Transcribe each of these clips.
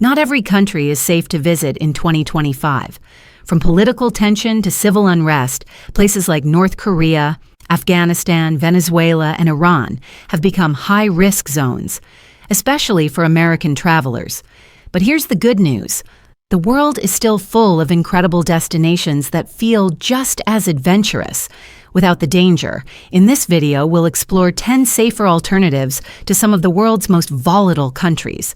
Not every country is safe to visit in 2025. From political tension to civil unrest, places like North Korea, Afghanistan, Venezuela, and Iran have become high-risk zones, especially for American travelers. But here's the good news. The world is still full of incredible destinations that feel just as adventurous. Without the danger, in this video we'll explore 10 safer alternatives to some of the world's most volatile countries.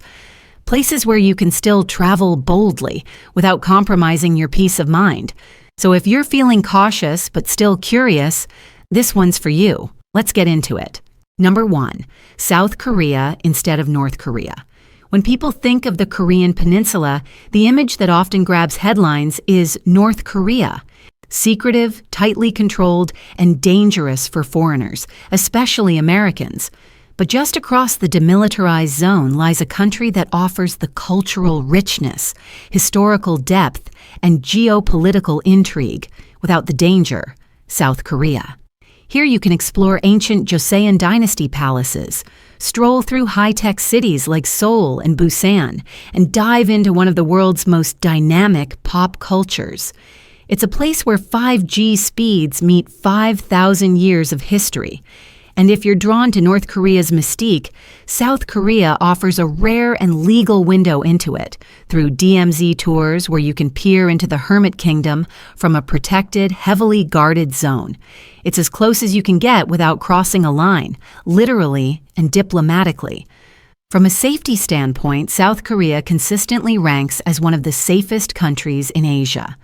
Places where you can still travel boldly without compromising your peace of mind. So if you're feeling cautious but still curious, this one's for you. Let's get into it. Number 1. South Korea instead of North Korea. When people think of the Korean peninsula, the image that often grabs headlines is North Korea. Secretive, tightly controlled, and dangerous for foreigners, especially Americans. But just across the demilitarized zone lies a country that offers the cultural richness, historical depth, and geopolitical intrigue without the danger: South Korea. Here you can explore ancient Joseon dynasty palaces, stroll through high-tech cities like Seoul and Busan, and dive into one of the world's most dynamic pop cultures. It's a place where 5G speeds meet 5,000 years of history. And if you're drawn to North Korea's mystique, South Korea offers a rare and legal window into it through DMZ tours where you can peer into the Hermit Kingdom from a protected, heavily guarded zone. It's as close as you can get without crossing a line, literally and diplomatically. From a safety standpoint, South Korea consistently ranks as one of the safest countries in Asia.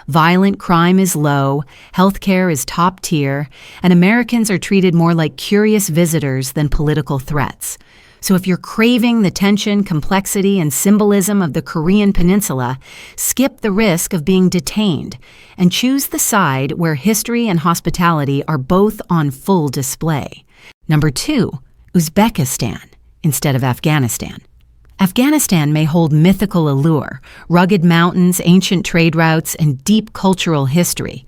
Violent crime is low, healthcare is top tier, and Americans are treated more like curious visitors than political threats. So if you're craving the tension, complexity, and symbolism of the Korean peninsula, skip the risk of being detained and choose the side where history and hospitality are both on full display. Number 2, Uzbekistan instead of Afghanistan. Afghanistan may hold mythical allure, rugged mountains, ancient trade routes, and deep cultural history.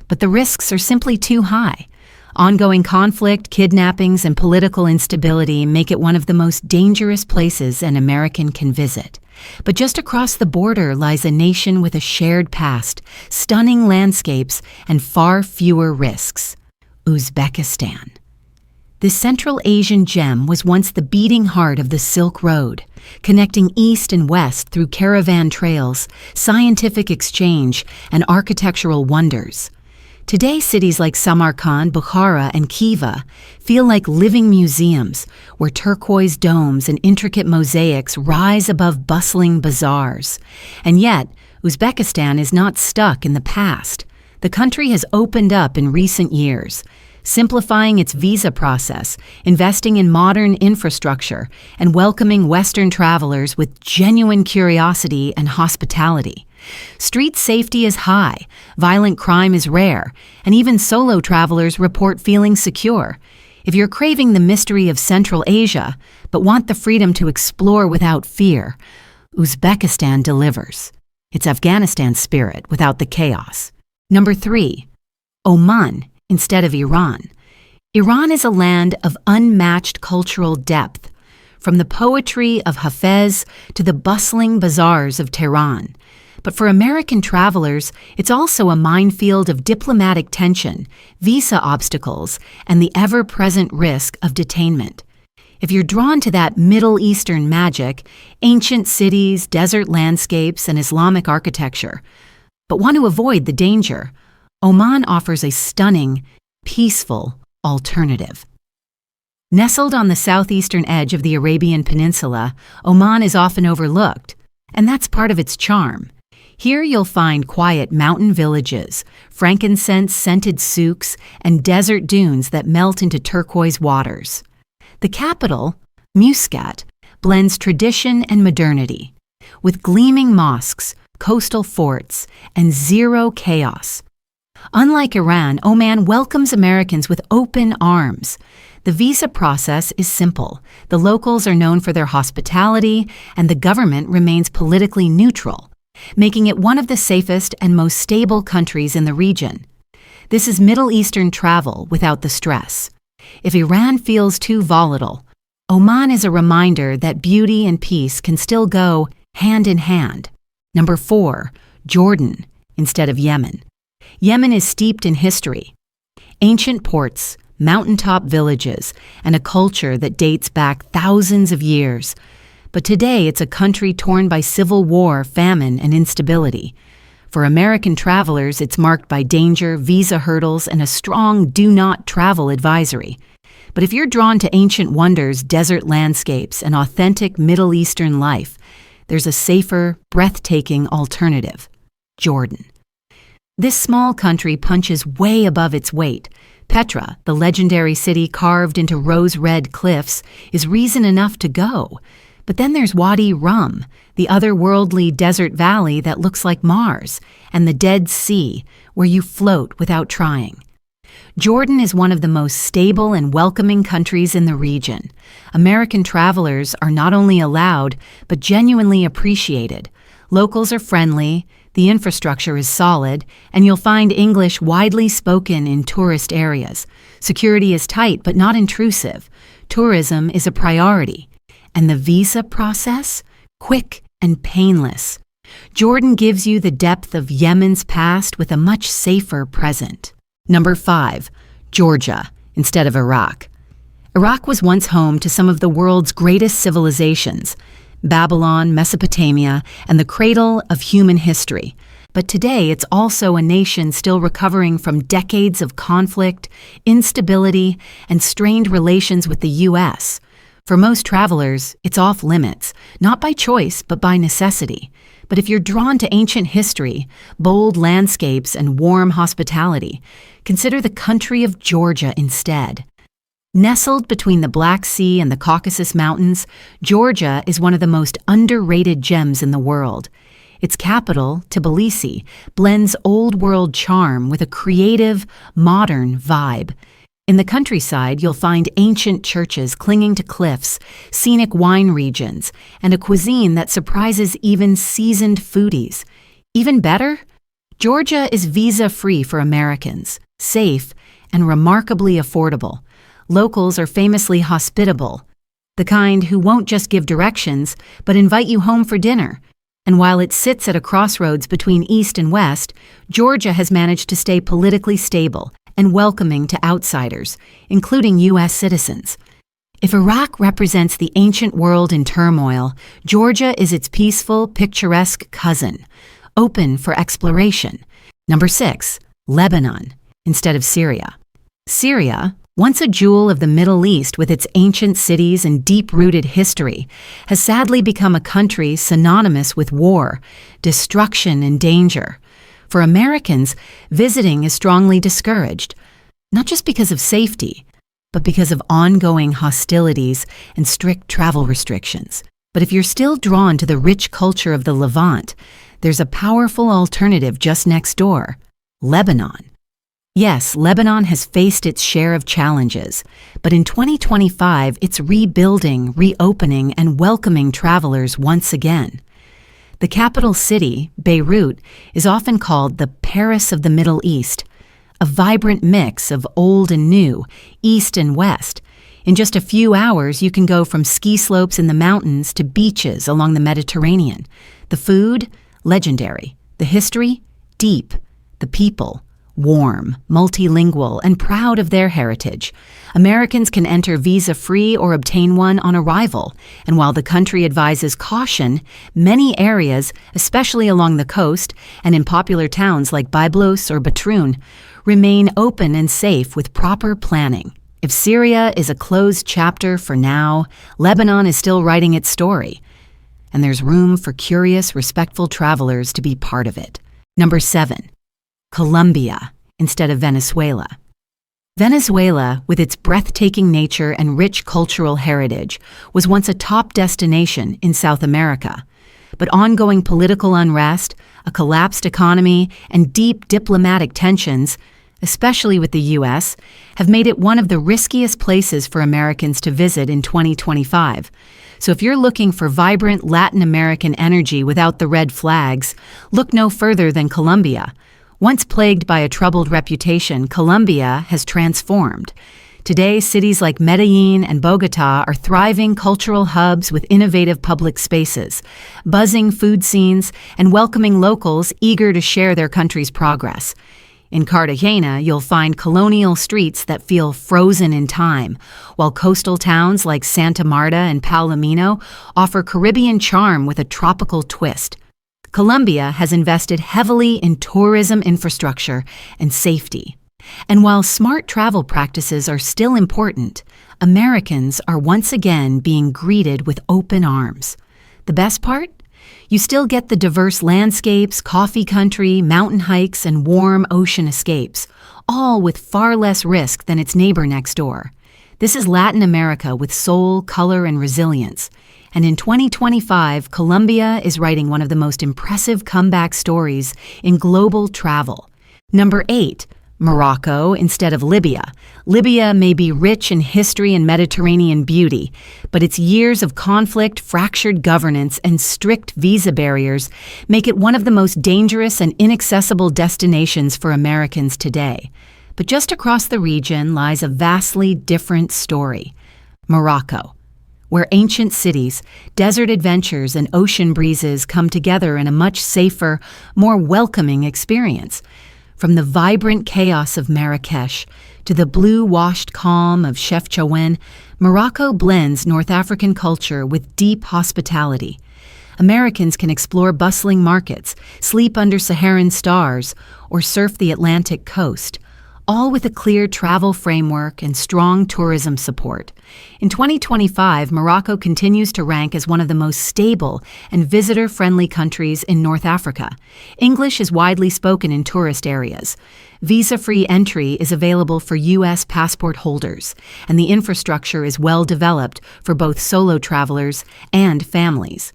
But the risks are simply too high. Ongoing conflict, kidnappings, and political instability make it one of the most dangerous places an American can visit. But just across the border lies a nation with a shared past, stunning landscapes, and far fewer risks: Uzbekistan. This Central Asian gem was once the beating heart of the Silk Road, connecting east and west through caravan trails, scientific exchange, and architectural wonders. Today, cities like Samarkand, Bukhara, and Khiva feel like living museums where turquoise domes and intricate mosaics rise above bustling bazaars. And yet, Uzbekistan is not stuck in the past. The country has opened up in recent years, simplifying its visa process, investing in modern infrastructure, and welcoming Western travelers with genuine curiosity and hospitality. Street safety is high, violent crime is rare, and even solo travelers report feeling secure. If you're craving the mystery of Central Asia, but want the freedom to explore without fear, Uzbekistan delivers. It's Afghanistan's spirit without the chaos. Number 3, Oman instead of Iran. Iran is a land of unmatched cultural depth, from the poetry of Hafez to the bustling bazaars of Tehran. But for American travelers, it's also a minefield of diplomatic tension, visa obstacles, and the ever-present risk of detainment. If you're drawn to that Middle Eastern magic, ancient cities, desert landscapes, and Islamic architecture, but want to avoid the danger, Oman offers a stunning, peaceful alternative. Nestled on the southeastern edge of the Arabian Peninsula, Oman is often overlooked, and that's part of its charm. Here you'll find quiet mountain villages, frankincense-scented souks, and desert dunes that melt into turquoise waters. The capital, Muscat, blends tradition and modernity, with gleaming mosques, coastal forts, and zero chaos. Unlike Iran, Oman welcomes Americans with open arms. The visa process is simple. The locals are known for their hospitality, and the government remains politically neutral, making it one of the safest and most stable countries in the region. This is Middle Eastern travel without the stress. If Iran feels too volatile, Oman is a reminder that beauty and peace can still go hand in hand. Number 4, Jordan instead of Yemen. Yemen is steeped in history. Ancient ports, mountaintop villages, and a culture that dates back thousands of years. But today it's a country torn by civil war, famine, and instability. For American travelers, it's marked by danger, visa hurdles, and a strong do not travel advisory. But if you're drawn to ancient wonders, desert landscapes, and authentic Middle Eastern life, there's a safer, breathtaking alternative: Jordan. This small country punches way above its weight. Petra, the legendary city carved into rose-red cliffs, is reason enough to go. But then there's Wadi Rum, the otherworldly desert valley that looks like Mars, and the Dead Sea, where you float without trying. Jordan is one of the most stable and welcoming countries in the region. American travelers are not only allowed, but genuinely appreciated. Locals are friendly, the infrastructure is solid, and you'll find English widely spoken in tourist areas. Security is tight but not intrusive. Tourism is a priority. And the visa process? Quick and painless. Jordan gives you the depth of Yemen's past with a much safer present. Number 5, Georgia instead of Iraq. Iraq was once home to some of the world's greatest civilizations: Babylon, Mesopotamia, and the cradle of human history. But today it's also a nation still recovering from decades of conflict, instability, and strained relations with the U.S. For most travelers, it's off limits, not by choice, but by necessity. But if you're drawn to ancient history, bold landscapes, and warm hospitality, consider the country of Georgia instead. Nestled between the Black Sea and the Caucasus Mountains, Georgia is one of the most underrated gems in the world. Its capital, Tbilisi, blends old-world charm with a creative, modern vibe. In the countryside, you'll find ancient churches clinging to cliffs, scenic wine regions, and a cuisine that surprises even seasoned foodies. Even better, Georgia is visa-free for Americans, safe, and remarkably affordable. Locals are famously hospitable, the kind who won't just give directions, but invite you home for dinner. And while it sits at a crossroads between East and West, Georgia has managed to stay politically stable and welcoming to outsiders, including U.S. citizens. If Iraq represents the ancient world in turmoil, Georgia is its peaceful, picturesque cousin, open for exploration. Number 6, Lebanon instead of Syria. Syria, once a jewel of the Middle East with its ancient cities and deep-rooted history, has sadly become a country synonymous with war, destruction, and danger. For Americans, visiting is strongly discouraged, not just because of safety, but because of ongoing hostilities and strict travel restrictions. But if you're still drawn to the rich culture of the Levant, there's a powerful alternative just next door: Lebanon. Yes, Lebanon has faced its share of challenges, but in 2025, it's rebuilding, reopening, and welcoming travelers once again. The capital city, Beirut, is often called the Paris of the Middle East, a vibrant mix of old and new, east and west. In just a few hours, you can go from ski slopes in the mountains to beaches along the Mediterranean. The food, legendary. The history, deep. The people, warm, multilingual, and proud of their heritage. Americans can enter visa-free or obtain one on arrival, and while the country advises caution, many areas, especially along the coast and in popular towns like Byblos or Batroun, remain open and safe with proper planning. If Syria is a closed chapter for now, Lebanon is still writing its story, and there's room for curious, respectful travelers to be part of it. Number 7. Colombia instead of Venezuela. Venezuela, with its breathtaking nature and rich cultural heritage, was once a top destination in South America. But ongoing political unrest, a collapsed economy, and deep diplomatic tensions, especially with the U.S., have made it one of the riskiest places for Americans to visit in 2025. So if you're looking for vibrant Latin American energy without the red flags, look no further than Colombia. Once plagued by a troubled reputation, Colombia has transformed. Today, cities like Medellin and Bogota are thriving cultural hubs with innovative public spaces, buzzing food scenes, and welcoming locals eager to share their country's progress. In Cartagena, you'll find colonial streets that feel frozen in time, while coastal towns like Santa Marta and Palomino offer Caribbean charm with a tropical twist. Colombia has invested heavily in tourism infrastructure and safety. And while smart travel practices are still important, Americans are once again being greeted with open arms. The best part? You still get the diverse landscapes, coffee country, mountain hikes, and warm ocean escapes, all with far less risk than its neighbor next door. This is Latin America with soul, color, and resilience. And in 2025, Colombia is writing one of the most impressive comeback stories in global travel. Number 8. Morocco instead of Libya. Libya may be rich in history and Mediterranean beauty, but its years of conflict, fractured governance, and strict visa barriers make it one of the most dangerous and inaccessible destinations for Americans today. But just across the region lies a vastly different story. Morocco, where ancient cities, desert adventures, and ocean breezes come together in a much safer, more welcoming experience. From the vibrant chaos of Marrakesh to the blue-washed calm of Chefchaouen, Morocco blends North African culture with deep hospitality. Americans can explore bustling markets, sleep under Saharan stars, or surf the Atlantic coast, all with a clear travel framework and strong tourism support. In 2025, Morocco continues to rank as one of the most stable and visitor-friendly countries in North Africa. English is widely spoken in tourist areas. Visa-free entry is available for U.S. passport holders, and the infrastructure is well developed for both solo travelers and families.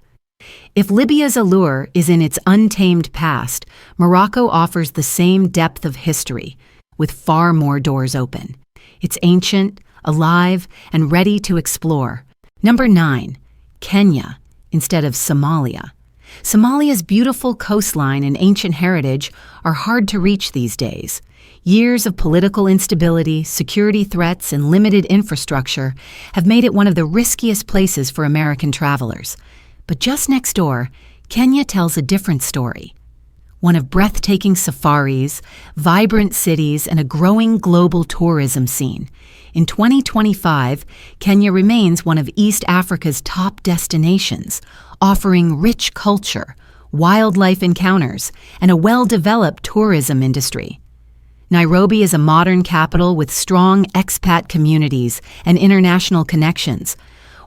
If Libya's allure is in its untamed past, Morocco offers the same depth of history, with far more doors open. It's ancient, alive, and ready to explore. Number 9. Kenya instead of Somalia. Somalia's beautiful coastline and ancient heritage are hard to reach these days. Years of political instability, security threats, and limited infrastructure have made it one of the riskiest places for American travelers. But just next door, Kenya tells a different story. One of breathtaking safaris, vibrant cities, and a growing global tourism scene. In 2025, Kenya remains one of East Africa's top destinations, offering rich culture, wildlife encounters, and a well-developed tourism industry. Nairobi is a modern capital with strong expat communities and international connections,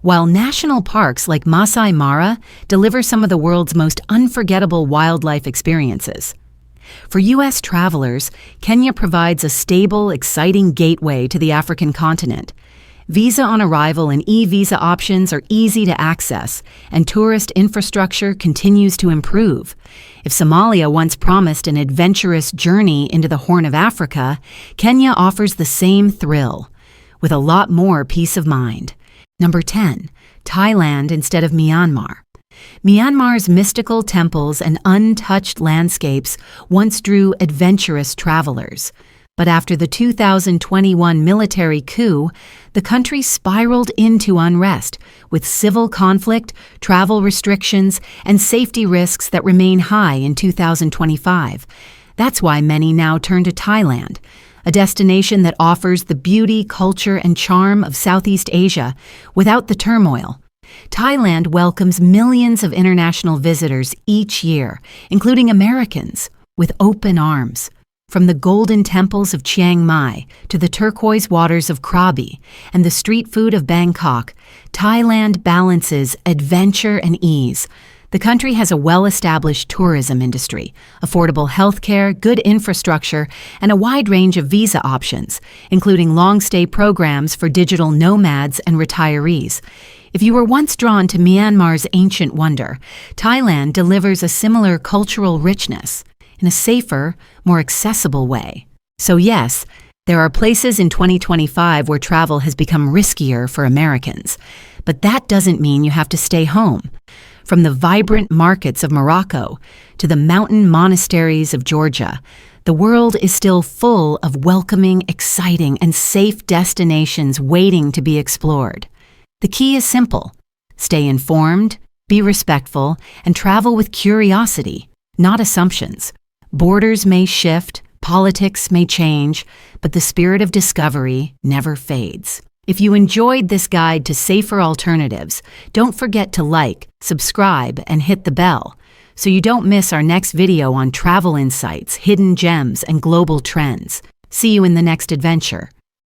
while national parks like Masai Mara deliver some of the world's most unforgettable wildlife experiences. For U.S. travelers, Kenya provides a stable, exciting gateway to the African continent. Visa on arrival and e-visa options are easy to access, and tourist infrastructure continues to improve. If Somalia once promised an adventurous journey into the Horn of Africa, Kenya offers the same thrill, with a lot more peace of mind. Number 10. Thailand instead of Myanmar. Myanmar's mystical temples and untouched landscapes once drew adventurous travelers. But after the 2021 military coup, the country spiraled into unrest, with civil conflict, travel restrictions, and safety risks that remain high in 2025. That's why many now turn to Thailand, a destination that offers the beauty, culture, and charm of Southeast Asia without the turmoil. Thailand welcomes millions of international visitors each year, including Americans, with open arms. From the golden temples of Chiang Mai to the turquoise waters of Krabi and the street food of Bangkok, Thailand balances adventure and ease. The country has a well-established tourism industry, affordable healthcare, good infrastructure, and a wide range of visa options, including long-stay programs for digital nomads and retirees. If you were once drawn to Myanmar's ancient wonder, Thailand delivers a similar cultural richness in a safer, more accessible way. So yes, there are places in 2025 where travel has become riskier for Americans, but that doesn't mean you have to stay home. From the vibrant markets of Morocco to the mountain monasteries of Georgia, The world is still full of welcoming, exciting, and safe destinations waiting to be explored. The key is simple. Stay informed, be respectful, and travel with curiosity, not assumptions. Borders may shift, politics may change, but the spirit of discovery never fades. If you enjoyed this guide to safer alternatives, don't forget to like, subscribe, and hit the bell so you don't miss our next video on travel insights, hidden gems, and global trends. See you in the next adventure.